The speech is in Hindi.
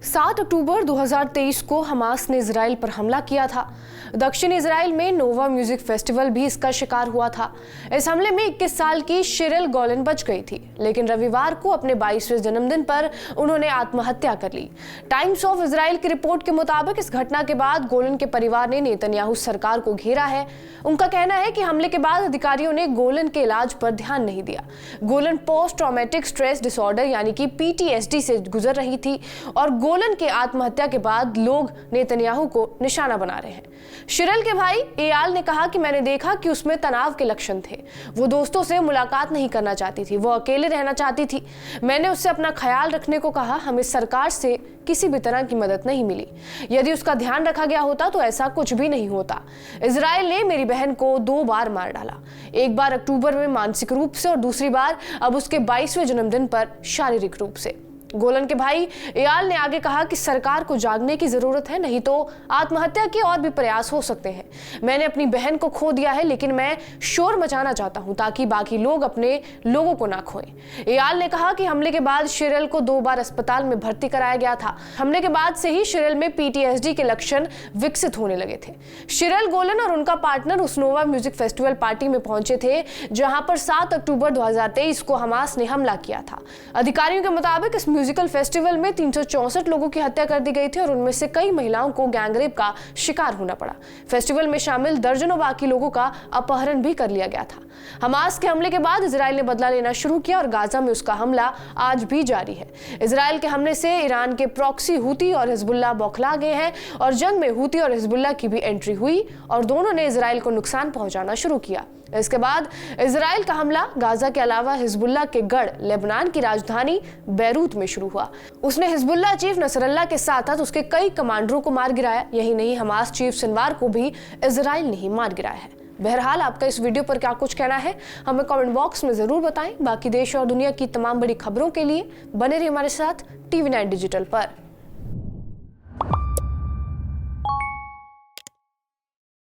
7 अक्टूबर 2023 को हमास ने इजराइल पर हमला किया था। दक्षिण इजराइल में नोवा म्यूजिक फेस्टिवल भी इसका शिकार हुआ था। इस हमले में 21 साल की शिरिल गोलन बच गई थी, लेकिन रविवार को अपने 22वें जन्मदिन पर उन्होंने आत्महत्या कर ली। टाइम्स ऑफ इजराइल की रिपोर्ट के मुताबिक इस घटना के बाद गोलन के परिवार ने नेतन्याहू सरकार को घेरा है। उनका कहना है कि हमले के बाद अधिकारियों ने गोलन के इलाज पर ध्यान नहीं दिया। गोलन पोस्ट ट्रॉमेटिक स्ट्रेस डिसऑर्डर यानी कि PTSD से गुजर रही थी और गोलन के आत्महत्या के बाद लोग नेतन्याहू को निशाना बना रहे हैं। शिरिल के भाई एयाल ने कहा कि मैंने देखा कि उसमें तनाव के लक्षण थे। वो दोस्तों से मुलाकात नहीं करना चाहती थी, वो अकेले रहना चाहती थी। मैंने उससे अपना ख्याल रखने को कहा। हमें सरकार से किसी भी तरह की मदद नहीं मिली। यदि उसका ध्यान रखा गया होता तो ऐसा कुछ भी नहीं होता। इजराइल ने मेरी बहन को 2 बार मार डाला, एक बार अक्टूबर में मानसिक रूप से और दूसरी बार अब उसके 22वें जन्मदिन पर शारीरिक रूप से। गोलन के भाई एयाल ने आगे कहा कि सरकार को जागने की जरूरत है, नहीं तो आत्महत्या के और भी प्रयास हो सकते हैं। मैंने अपनी बहन को खो दिया है, लेकिन मैं शोर मचाना चाहता हूं ताकि बाकी लोग अपने लोगों को ना खोएं। एयाल ने कहा कि हमले के बाद शिरिल को 2 बार अस्पताल में भर्ती कराया गया था। हमले के बाद से ही शिरिल में PTSD के लक्षण विकसित होने लगे थे। शिरिल गोलन और उनका पार्टनर उस नोवा म्यूजिक फेस्टिवल पार्टी में पहुंचे थे जहां पर 7 अक्टूबर 2023 को हमास ने हमला किया था। अधिकारियों के मुताबिक इस म्यूजिकल फेस्टिवल में 364 लोगों की हत्या कर दी गई थी और उनमें से कई महिलाओं को गैंगरेप का शिकार होना पड़ा। फेस्टिवल में शामिल दर्जनों बाकी लोगों का अपहरण भी कर लिया गया था। हमास के हमले के बाद इजराइल ने बदला लेना शुरू किया और गाजा में उसका हमला आज भी जारी है। इजराइल के हमले से ईरान के प्रॉक्सी हूती और हिजबुल्लाह बौखला गए हैं और जंग में हूती और हिजबुल्लाह की भी एंट्री हुई और दोनों ने इजराइल को नुकसान पहुंचाना शुरू किया। इसके बाद इजराइल का हमला गाजा के अलावा हिजबुल्लाह के गढ़ लेबनान की राजधानी बैरूत में शुरू हुआ। उसने हिजबुल्लाह चीफ नसरल्लाह के साथ साथ उसके कई कमांडरों को मार गिराया। यही नहीं, हमास चीफ सिनवार को भी इजराइल ने ही मार गिराया है। बहरहाल, आपका इस वीडियो पर क्या कुछ कहना है हमें कमेंट बॉक्स में जरूर बताएं। बाकी देश और दुनिया की तमाम बड़ी खबरों के लिए बने रहिए हमारे साथ TV9 डिजिटल पर।